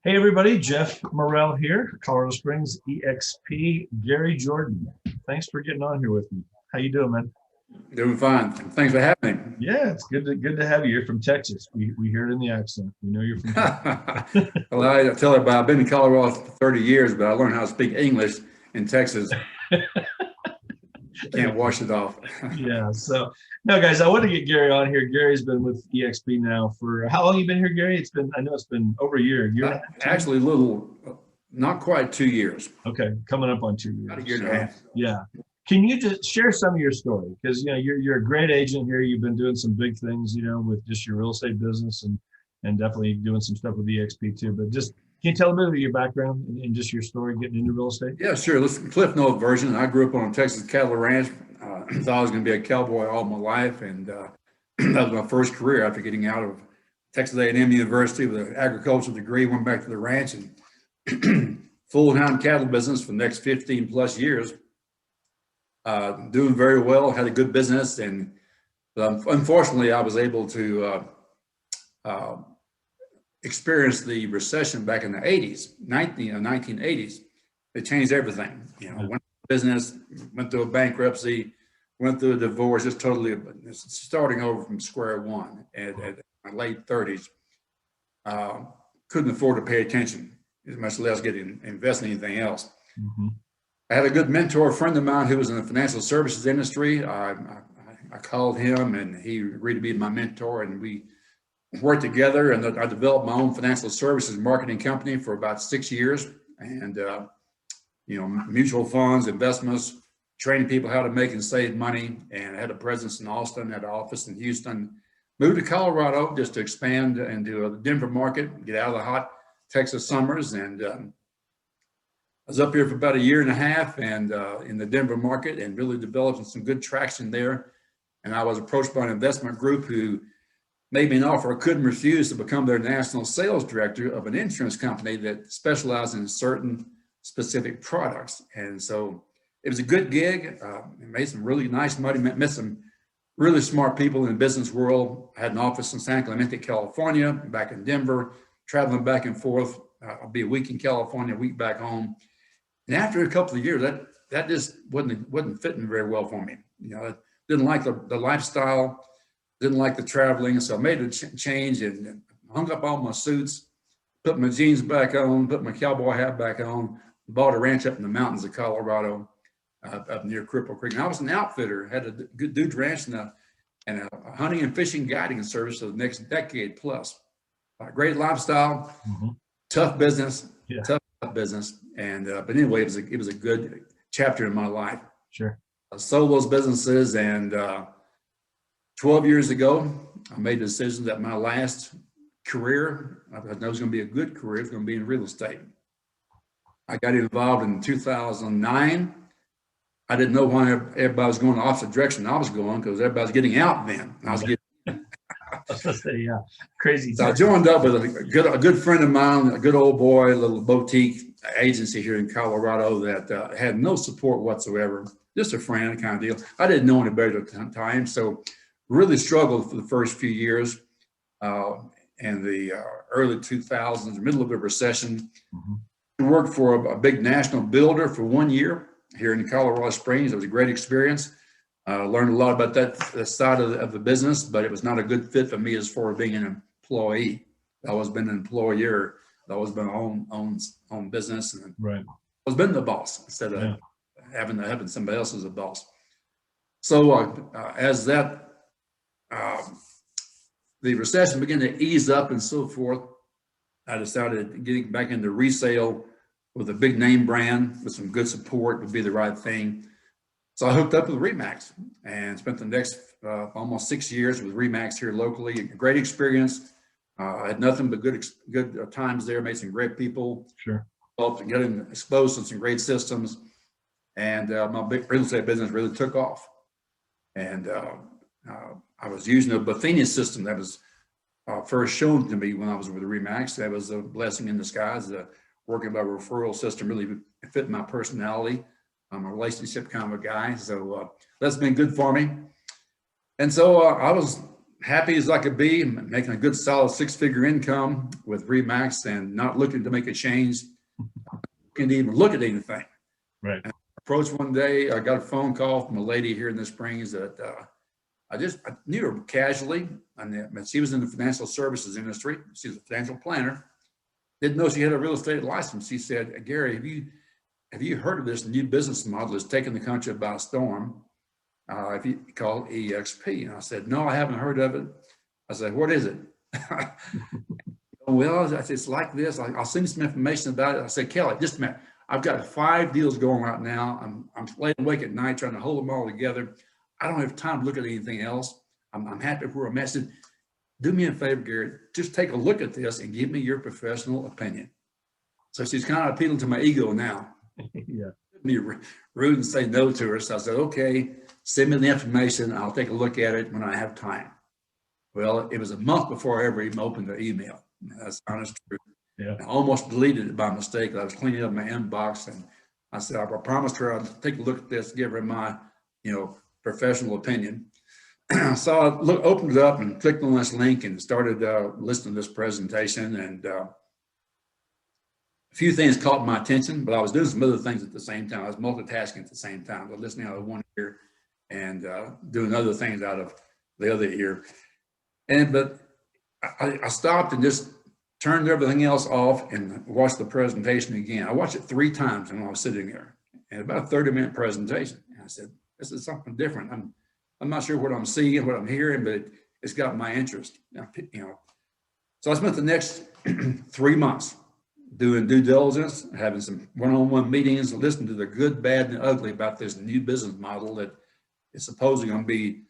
Hey everybody, Jeff Morrell here, Colorado Springs EXP, Gary Jordan. Thanks for getting on here with me. How you doing, man? Doing fine. Thanks for having me. Yeah, it's good to have you. You're from Texas. We hear it in the accent. We know you're from Texas. Well, I tell everybody I've been in Colorado for 30 years, but I learned how to speak English in Texas. Can't wash it off. Yeah. So no, guys, I want to get Gary on here. Gary's been with EXP now for how long? You been here, Gary? I know it's been over a year and a half. Actually, not quite 2 years, Okay, coming up on 2 years. about a year and a half. Yeah. Can you just share some of your story? Because you're a great agent here. You've been doing some big things, with just your real estate business and definitely doing some stuff with EXP too. But just can you tell a bit of your background and just your story getting into real estate? Yeah, sure. Listen, Cliff Note version. I grew up on a Texas cattle ranch. Thought I was going to be a cowboy all my life, and that was my first career after getting out of Texas A&M University with an agricultural degree. Went back to the ranch and full-time cattle business for the next 15 plus years. Doing very well, had a good business, and unfortunately, I was able to experience the recession back in the 80s, 1980s. It changed everything. Went to business, went through a bankruptcy, went through a divorce, just totally starting over from square one at my late 30s. Couldn't afford to pay attention, much less invest in anything else. Mm-hmm. I had a good mentor, a friend of mine who was in the financial services industry. I called him and he agreed to be my mentor, and we worked together, and I developed my own financial services marketing company for about 6 years. And, mutual funds, investments, training people how to make and save money, and I had a presence in Austin, had an office in Houston. Moved to Colorado just to expand into the Denver market, get out of the hot Texas summers, and I was up here for about a year and a half and in the Denver market, and really developing some good traction there. And I was approached by an investment group who made me an offer I couldn't refuse to become their national sales director of an insurance company that specialized in certain specific products. And so it was a good gig. Made some really nice money, met some really smart people in the business world. I had an office in San Clemente, California, back in Denver, traveling back and forth. I'll be a week in California, a week back home. And after a couple of years, that just wasn't fitting very well for me. I didn't like the lifestyle, didn't like the traveling, so I made a change and hung up all my suits, put my jeans back on, put my cowboy hat back on, bought a ranch up in the mountains of Colorado, up near Cripple Creek. And I was an outfitter, had a good dude ranch and a hunting and fishing guiding service for the next decade plus. Great lifestyle, Mm-hmm. tough business, Yeah. tough business. And but anyway, it was a good chapter in my life. Sure. I sold those businesses, and 12 years ago, I made the decision that my last career, I thought it was going to be a good career, it's going to be in real estate. I got involved in 2009. I didn't know why everybody was going the opposite direction I was going, because everybody was getting out then. I was getting I was gonna say, yeah, crazy. So I joined up with a good friend of mine, a good old boy, a little boutique agency here in Colorado that had no support whatsoever, just a friend kind of deal. I didn't know any better at the time, so really struggled for the first few years in the early 2000s, the middle of a recession. Mm-hmm. Worked for a big national builder for 1 year here in Colorado Springs. It was a great experience. Learned a lot about that side of the business, but it was not a good fit for me as far as being an employee. I've always been an employer. I've always been own business, and Right. always been the boss instead of having somebody else as a boss. So as that the recession began to ease up and so forth, I decided getting back into resale with a big name brand with some good support would be the right thing. So I hooked up with RE/MAX and spent the next almost 6 years with RE/MAX here locally. A great experience. I had nothing but good times there. Made some great people. Sure. Helped getting exposed to some great systems, and my big real estate business really took off. And I was using a Buffini system that was first shown to me when I was with RE/MAX. That was a blessing in disguise. Working by referral system really fit my personality. I'm a relationship kind of a guy, so that's been good for me. And so I was happy as I could be, making a good solid 6-figure income with Remax and not looking to make a change. Couldn't even look at anything. Right. And approached one day, I got a phone call from a lady here in the Springs that I knew her casually, and she was in the financial services industry. She was a financial planner. Didn't know she had a real estate license. She said, Gary, have you heard of this new business model that's taking the country by storm? If you call it EXP. And I said, no, I haven't heard of it. I said, what is it? Well, I said, it's like this. I'll send you some information about it. I said, Kelly, just a minute. I've got 5 deals going right now. I'm laying awake at night trying to hold them all together. I don't have time to look at anything else. I'm happy where I'm at. I said, do me a favor, Gary, just take a look at this and give me your professional opinion. So she's kind of appealing to my ego now. Yeah. Be rude and say no to her. So I said, okay, send me the information. I'll take a look at it when I have time. Well, it was a month before I ever even opened the email. That's the honest truth. Yeah. I almost deleted it by mistake. I was cleaning up my inbox, and I said, I promised her I'd take a look at this, give her my, professional opinion. So I opened it up and clicked on this link and started listening to this presentation. And a few things caught my attention, but I was doing some other things at the same time. I was multitasking at the same time. I was listening out of one ear and doing other things out of the other ear. But I stopped and just turned everything else off and watched the presentation again. I watched it 3 times when I was sitting there, and about a 30-minute presentation. And I said, this is something different. I'm not sure what I'm seeing, what I'm hearing, but it's got my interest. So I spent the next 3 months doing due diligence, having some one-on-one meetings, listening to the good, bad, and ugly about this new business model that is supposedly going to be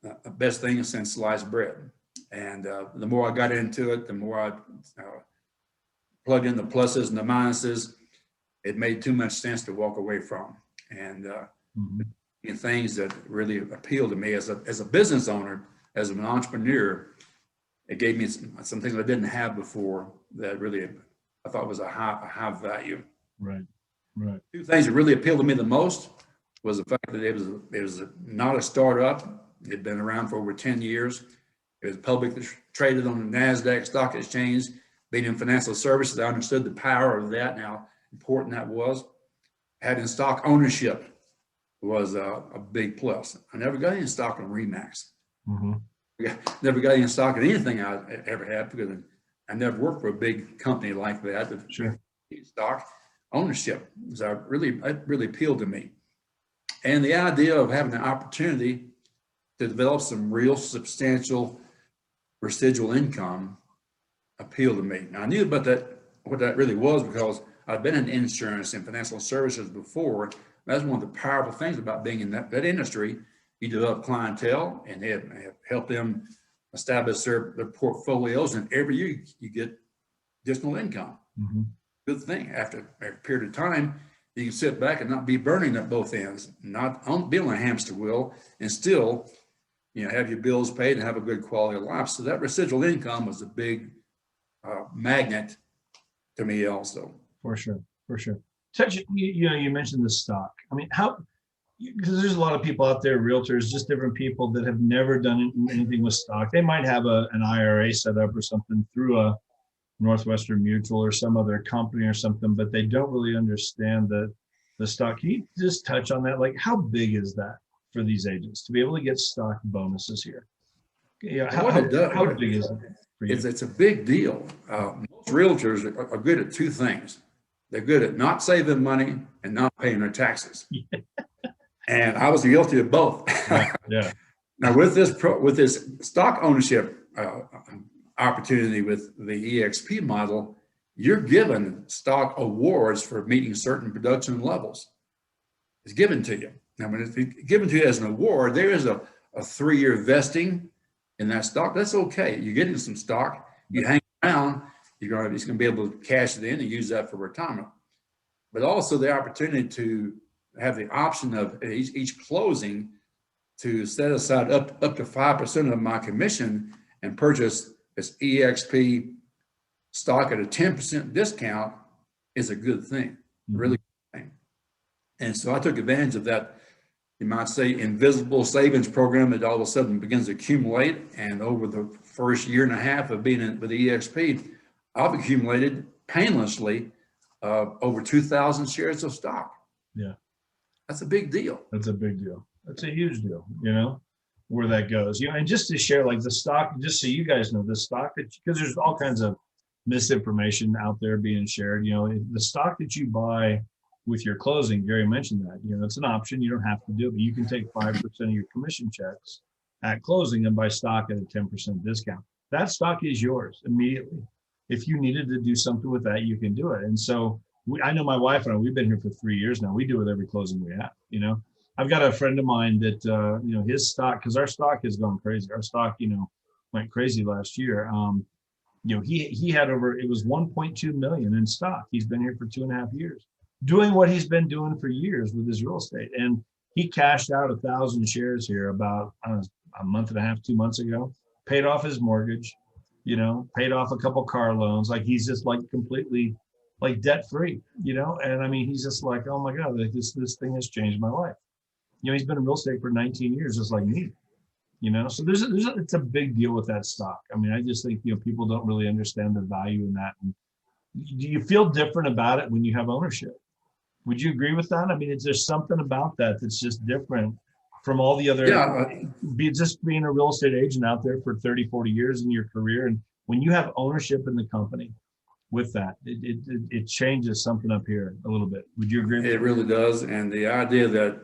the best thing since sliced bread. And the more I got into it, the more I plugged in the pluses and the minuses. It made too much sense to walk away from. And things that really appealed to me as a business owner, as an entrepreneur, it gave me some things I didn't have before that really I thought was a high value. Right. 2 things that really appealed to me the most was the fact that it was not a startup. It had been around for over 10 years. It was publicly traded on the NASDAQ stock exchange. Being in financial services, I understood the power of that and how important that was. Having stock ownership was a big plus. I never got any stock on Remax. Never got any stock in anything I ever had because I never worked for a big company like that. But Sure. Stock ownership really appealed to me. And the idea of having the opportunity to develop some real substantial residual income appealed to me. Now, I knew about what that really was because I've been in insurance and financial services before. That's one of the powerful things about being in that industry. You develop clientele and help them establish their portfolios, and every year you get additional income. Good thing. After a period of time, you can sit back and not be burning at both ends, not be on a hamster wheel, and still have your bills paid and have a good quality of life. So that residual income was a big magnet to me also. For sure. You mentioned the stock. I mean, because there's a lot of people out there, realtors, just different people that have never done anything with stock. They might have an IRA set up or something through a Northwestern Mutual or some other company or something, but they don't really understand the stock. Can you just touch on that? Like, how big is that for these agents to be able to get stock bonuses here? How big is it for you? It's a big deal. Most realtors are good at 2 things. They're good at not saving money and not paying their taxes. And I was guilty of both. Yeah. Now with this stock ownership opportunity with the EXP model, you're given stock awards for meeting certain production levels. It's given to you. Now, when it's given to you as an award, there is a 3-year vesting in that stock. That's okay. You're getting some stock. You hang around. You're just going to be able to cash it in and use that for retirement. But also the opportunity to have the option of each closing to set aside up to 5% of my commission and purchase this EXP stock at a 10% discount is a good thing, really good thing. And so I took advantage of that you might say, invisible savings program that all of a sudden begins to accumulate. And over the first year and a half of being with EXP, I've accumulated painlessly over 2,000 shares of stock. Yeah. That's a big deal. That's a big deal. That's a huge deal, you know, where that goes. You know, and just to share, like the stock, just so you guys know, the stock that, because there's all kinds of misinformation out there being shared, you know, the stock that you buy with your closing, Gary mentioned that, you know, it's an option. You don't have to do it, but you can take 5% of your commission checks at closing and buy stock at a 10% discount. That stock is yours immediately. If you needed to do something with that, you can do it. And so I know my wife and I, we've been here for 3 years now. We do it every closing we have, you know. I've got a friend of mine that, you know, his stock, because our stock has gone crazy. Our stock, you know, went crazy last year. You know, he had over, it was 1.2 million in stock. He's been here for 2.5 years, doing what he's been doing for years with his real estate. And he cashed out 1,000 shares here about, I don't know, a month and a half, 2 months ago, paid off his mortgage, you know, paid off a couple car loans. Like he's just like completely like debt free, you know? And I mean, he's just like, oh my God, like this thing has changed my life. You know, he's been in real estate for 19 years, just like me, you know? So it's a big deal with that stock. I mean, I just think, you know, people don't really understand the value in that. And do you feel different about it when you have ownership? Would you agree with that? I mean, is there something about that that's just different from all the other, just being a real estate agent out there for 30, 40 years in your career? And when you have ownership in the company with that, it changes something up here a little bit. Would you agree with It really does. And the idea that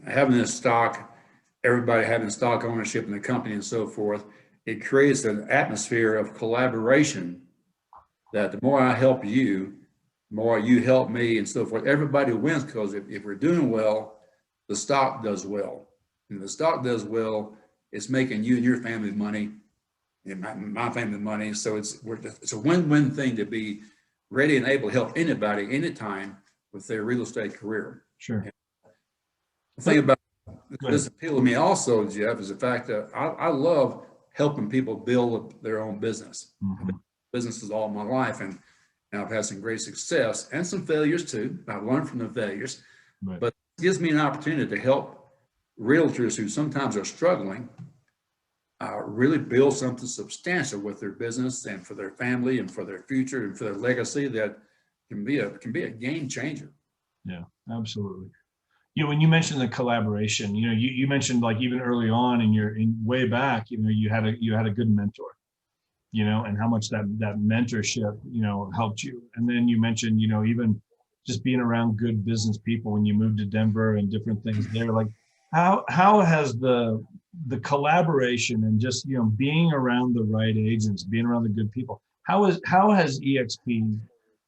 having this stock, everybody having stock ownership in the company and so forth, it creates an atmosphere of collaboration that the more I help you, the more you help me and so forth. Everybody wins, because if we're doing well, the stock does well. And the stock does well, it's making you and your family money, and my family money. So it's a win-win thing to be ready and able to help anybody anytime with their real estate career. Sure. The thing about this appeal to me also, Jeff, is the fact that I love helping people build their own business. I've been in businesses all my life, and I've had some great success and some failures too. I've learned from the failures, but it gives me an opportunity to help realtors who sometimes are struggling really build something substantial with their business and for their family and for their future and for their legacy that can be a game changer. Yeah, absolutely. You know, when you mentioned the collaboration, you know, you mentioned like even early on in way back, you know, you had a good mentor, you know, and how much that mentorship, you know, helped you. And then you mentioned, you know, even just being around good business people when you moved to Denver and different things there. Like how has the collaboration and just, you know, being around the right agents, being around the good people, how has EXP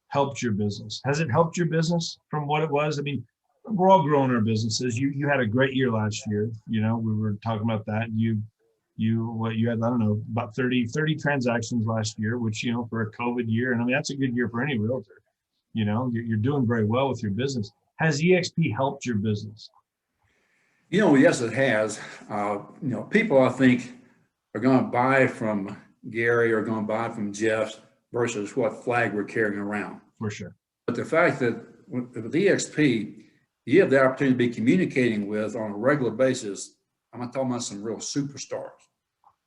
helped your business? Has it helped your business from what it was? I mean, we're all growing our businesses. You had a great year last year. You know, we were talking about that. You had, I don't know, about 30 transactions last year, which, you know, for a COVID year, and I mean, that's a good year for any realtor. You know, you're doing very well with your business. Has EXP helped your business? You know, yes, it has. You know, people I think are going to buy from Gary or going to buy from Jeff versus what flag we're carrying around. For sure. But the fact that with EXP, you have the opportunity to be communicating with on a regular basis. I'm talking about some real superstars,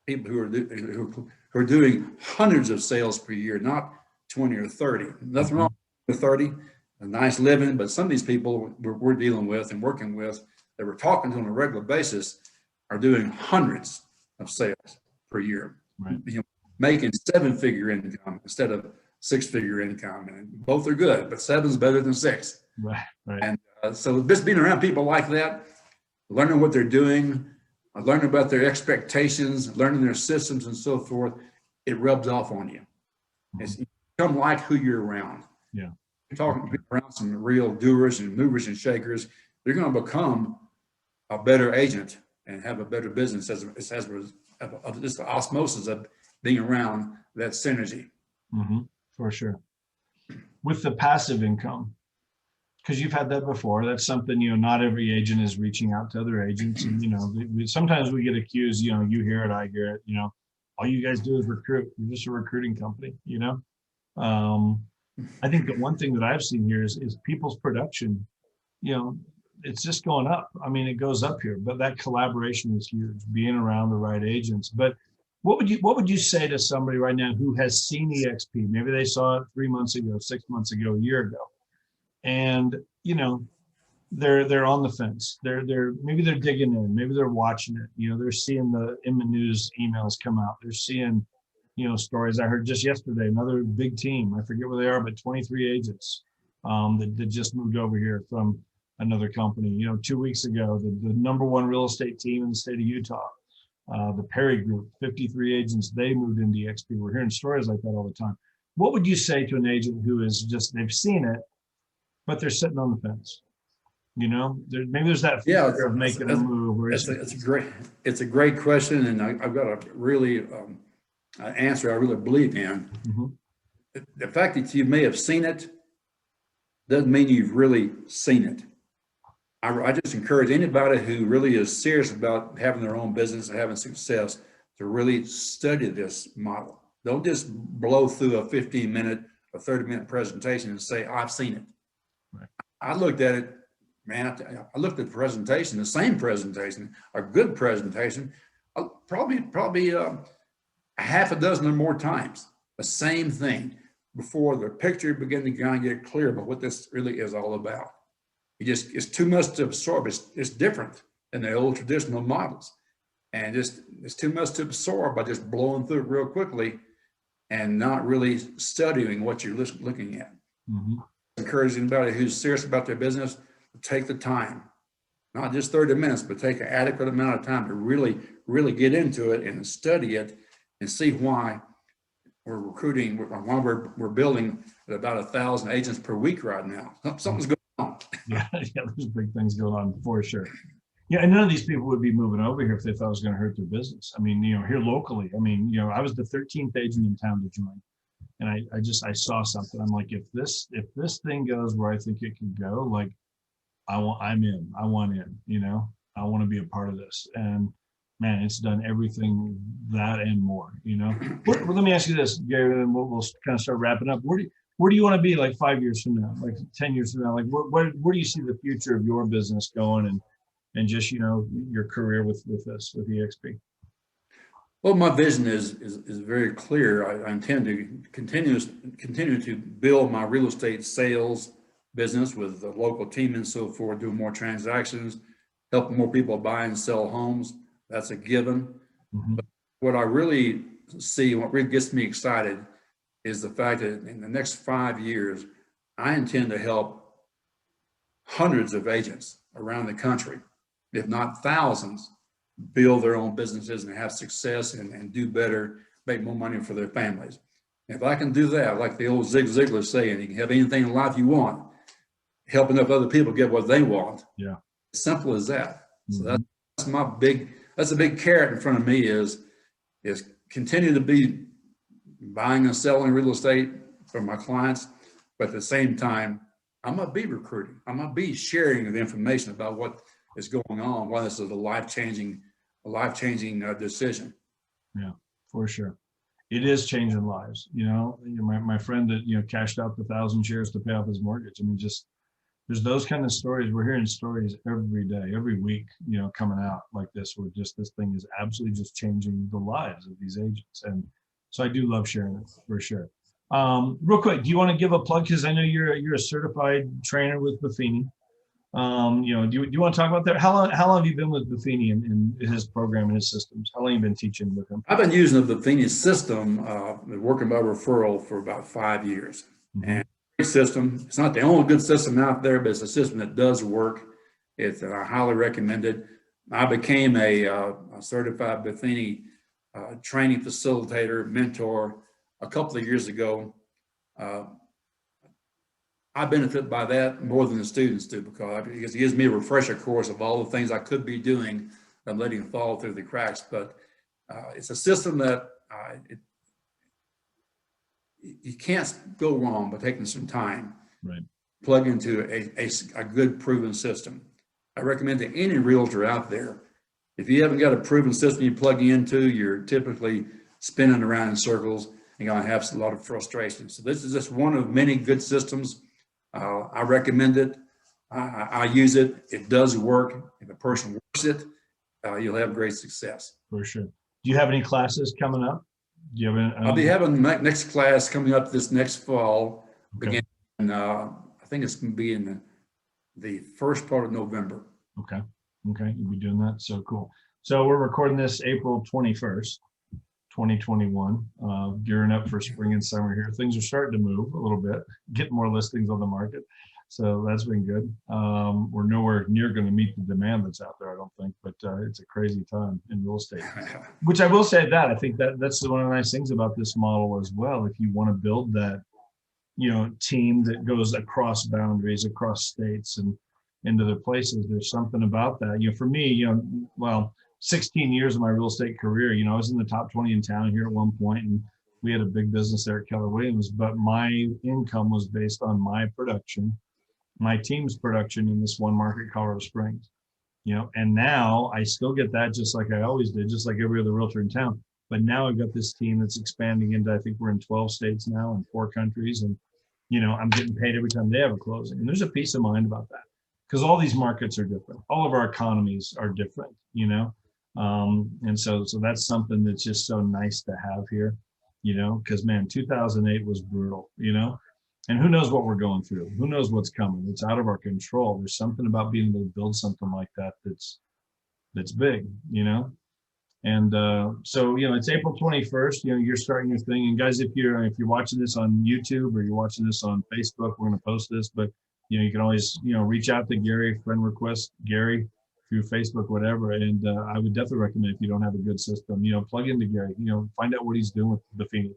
people who are doing hundreds of sales per year, not 20 or 30. Nothing wrong with 30, a nice living, but some of these people we're dealing with and working with that we're talking to on a regular basis are doing hundreds of sales per year, you know, making 7-figure income instead of 6-figure income. And both are good, but 7's better than 6. Right. And so just being around people like that, learning what they're doing, learning about their expectations, learning their systems and so forth, it rubs off on you. You become like who you're around. Yeah. You're talking around some real doers and movers and shakers, you're going to become a better agent and have a better business as just the osmosis of being around that synergy. For sure. With the passive income, because you've had that before, that's something, you know, not every agent is reaching out to other agents. And, you know, sometimes we get accused, you know, you hear it, I hear it, you know, all you guys do is recruit. You're just a recruiting company, you know? I think the one thing that I've seen here is people's production, you know, it's just going up. I mean, it goes up here, but that collaboration is huge, being around the right agents. But what would you say to somebody right now who has seen EXP? Maybe they saw it 3 months ago, 6 months ago, a year ago, and they're on the fence. They're maybe they're digging in, maybe they're watching it. They're seeing the in the news emails come out. They're seeing stories. I heard just yesterday, another big team, I forget where they are, but 23 agents that just moved over here from another company. 2 weeks ago, the number one real estate team in the state of Utah, the Perry Group, 53 agents, they moved into EXP. We're hearing stories like that all the time. What would you say to an agent who is just, they've seen it, but they're sitting on the fence? Maybe there's that fear of making a move. It's a great question, and I've got a really answer I really believe in. Mm-hmm. The fact that you may have seen it doesn't mean you've really seen it. I just encourage anybody who really is serious about having their own business and having success to really study this model. Don't just blow through a 15-minute or 30-minute presentation and say, I've seen it. Right. I looked at it, man. I looked at the presentation, the same presentation, a good presentation, probably a half a dozen or more times, the same thing, before the picture began to kind of get clear about what this really is all about. It's too much to absorb. It's different than the old traditional models. And it's too much to absorb by just blowing through it real quickly and not really studying what you're looking at. Mm-hmm. Encourage anybody who's serious about their business to take the time, not just 30 minutes, but take an adequate amount of time to really get into it and study it and see why we're recruiting, why we're building at about 1,000 agents per week right now. Something's going on. Yeah, there's big things going on for sure. Yeah, and none of these people would be moving over here if they thought it was going to hurt their business. I mean, here locally, I mean, I was the 13th agent in town to join. And I saw something. I'm like, if this thing goes where I think it can go, like I'm in. I want in, I want to be a part of this. And man, it's done everything that and more, Well, let me ask you this, Gary, and we'll kind of start wrapping up. Where do you want to be like 5 years from now, like 10 years from now? Like where do you see the future of your business going and just, your career with EXP? Well, my vision is very clear. I intend to continue to build my real estate sales business with the local team and so forth, do more transactions, help more people buy and sell homes. That's a given. Mm-hmm. But what I really see, what really gets me excited, is the fact that in the next 5 years, I intend to help hundreds of agents around the country, if not thousands, build their own businesses and have success and do better, make more money for their families. And if I can do that, like the old Zig Ziglar saying, you can have anything in life you want, helping up other people get what they want. Yeah. Simple as that. Mm-hmm. So that's a big carrot in front of me is continue to be buying and selling real estate for my clients, but at the same time, I'm gonna be recruiting. I'm gonna be sharing the information about what is going on, why this is a life-changing decision. Yeah, for sure. It is changing lives. My friend that cashed out the 1,000 shares to pay off his mortgage. I mean, just there's those kind of stories. We're hearing stories every day, every week, coming out like this, where just this thing is absolutely just changing the lives of these agents. And so I do love sharing it for sure. Real quick, do you want to give a plug? Because I know you're a certified trainer with Buffini. Do you want to talk about that? How long have you been with Buffini and his program and his systems? How long have you been teaching with him? I've been using the Buffini system, working by referral for about 5 years. Mm-hmm. And system, it's not the only good system out there, but it's a system that does work. It's highly recommended. I became a certified Buffini training facilitator, mentor a couple of years ago. I benefit by that more than the students do because it gives me a refresher course of all the things I could be doing. I'm letting fall through the cracks, but it's a system that you can't go wrong by taking some time. Right. Plug into a good proven system. I recommend to any realtor out there, if you haven't got a proven system you plug into, you're typically spinning around in circles and going to have a lot of frustration. So this is just one of many good systems. I recommend it. I use it. It does work. If a person works it, you'll have great success. For sure. Do you have any classes coming up? Do you have any? I'll be having my next class coming up this next fall, Okay. beginning, I think it's going to be in the first part of November. Okay. Okay. You'll be doing that. So cool. So we're recording this April 21st, 2021, gearing up for spring and summer here. Things are starting to move a little bit, get more listings on the market. So that's been good. We're nowhere near going to meet the demand that's out there, I don't think, but it's a crazy time in real estate. Which I will say that I think that's one of the nice things about this model as well. If you want to build that, team that goes across boundaries, across states and into their places, there's something about that. For me, well, 16 years of my real estate career, I was in the top 20 in town here at one point, and we had a big business there at Keller Williams, but my income was based on my production, my team's production in this one market, Colorado Springs, and now I still get that just like I always did, just like every other realtor in town. But now I've got this team that's expanding into, I think we're in 12 states now in 4 countries. And, I'm getting paid every time they have a closing. And there's a peace of mind about that because all these markets are different. All of our economies are different, and so that's something that's just so nice to have here, because man, 2008 was brutal, and who knows what we're going through? Who knows what's coming? It's out of our control. There's something about being able to build something like that that's big, And so it's April 21st. You're starting your thing. And guys, if you're watching this on YouTube or you're watching this on Facebook, we're going to post this. But you can always reach out to Gary, friend request Gary through Facebook, whatever. And I would definitely recommend, if you don't have a good system, plug into Gary. Find out what he's doing with Buffini.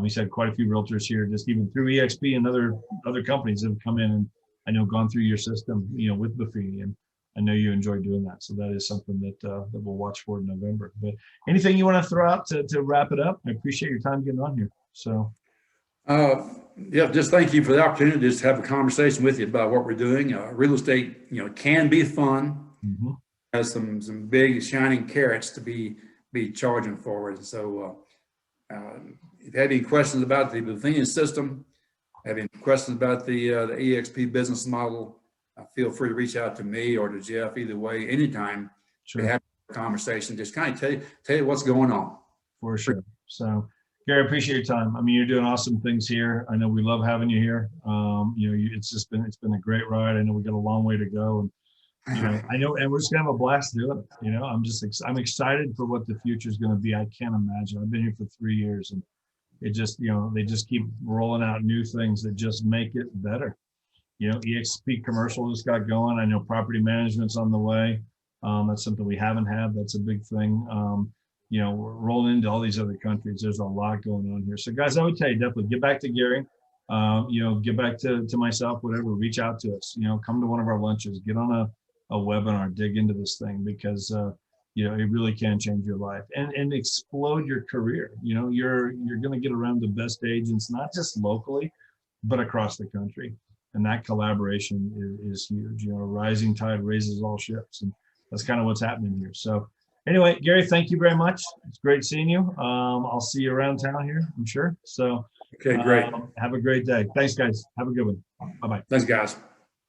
He's had quite a few realtors here, just even through EXP and other companies that have come in and I know gone through your system, with Buffini, and I know you enjoy doing that. So that is something that we'll watch for in November. But anything you want to throw out to wrap it up? I appreciate your time getting on here. So. Yeah, just thank you for the opportunity to just have a conversation with you about what we're doing. Real estate, can be fun. Mm-hmm. Has some big shining carrots to be charging forward. So if you have any questions about the Buffini system, have any questions about the EXP business model, feel free to reach out to me or to Jeff. Either way, anytime. Sure. We have a conversation. Just kind of tell you what's going on. For sure. So, Gary, I appreciate your time. I mean, you're doing awesome things here. I know we love having you here. It's been a great ride. I know we got a long way to go, and I know, and we're just gonna have a blast doing it. I'm excited for what the future is going to be. I can't imagine. I've been here for 3 years, and it just, they just keep rolling out new things that just make it better. EXP commercial just got going. I know property management's on the way. That's something we haven't had. That's a big thing. We're rolling into all these other countries. There's a lot going on here. So guys, I would tell you, definitely get back to Gary, get back to myself, whatever, reach out to us, come to one of our lunches, get on a webinar, dig into this thing, because, it really can change your life and explode your career. You're going to get around the best agents, not just locally, but across the country. And that collaboration is huge. A rising tide raises all ships. And that's kind of what's happening here. So anyway, Gary, thank you very much. It's great seeing you. I'll see you around town here, I'm sure. So okay, great. Have a great day. Thanks, guys. Have a good one. Bye-bye. Thanks, guys.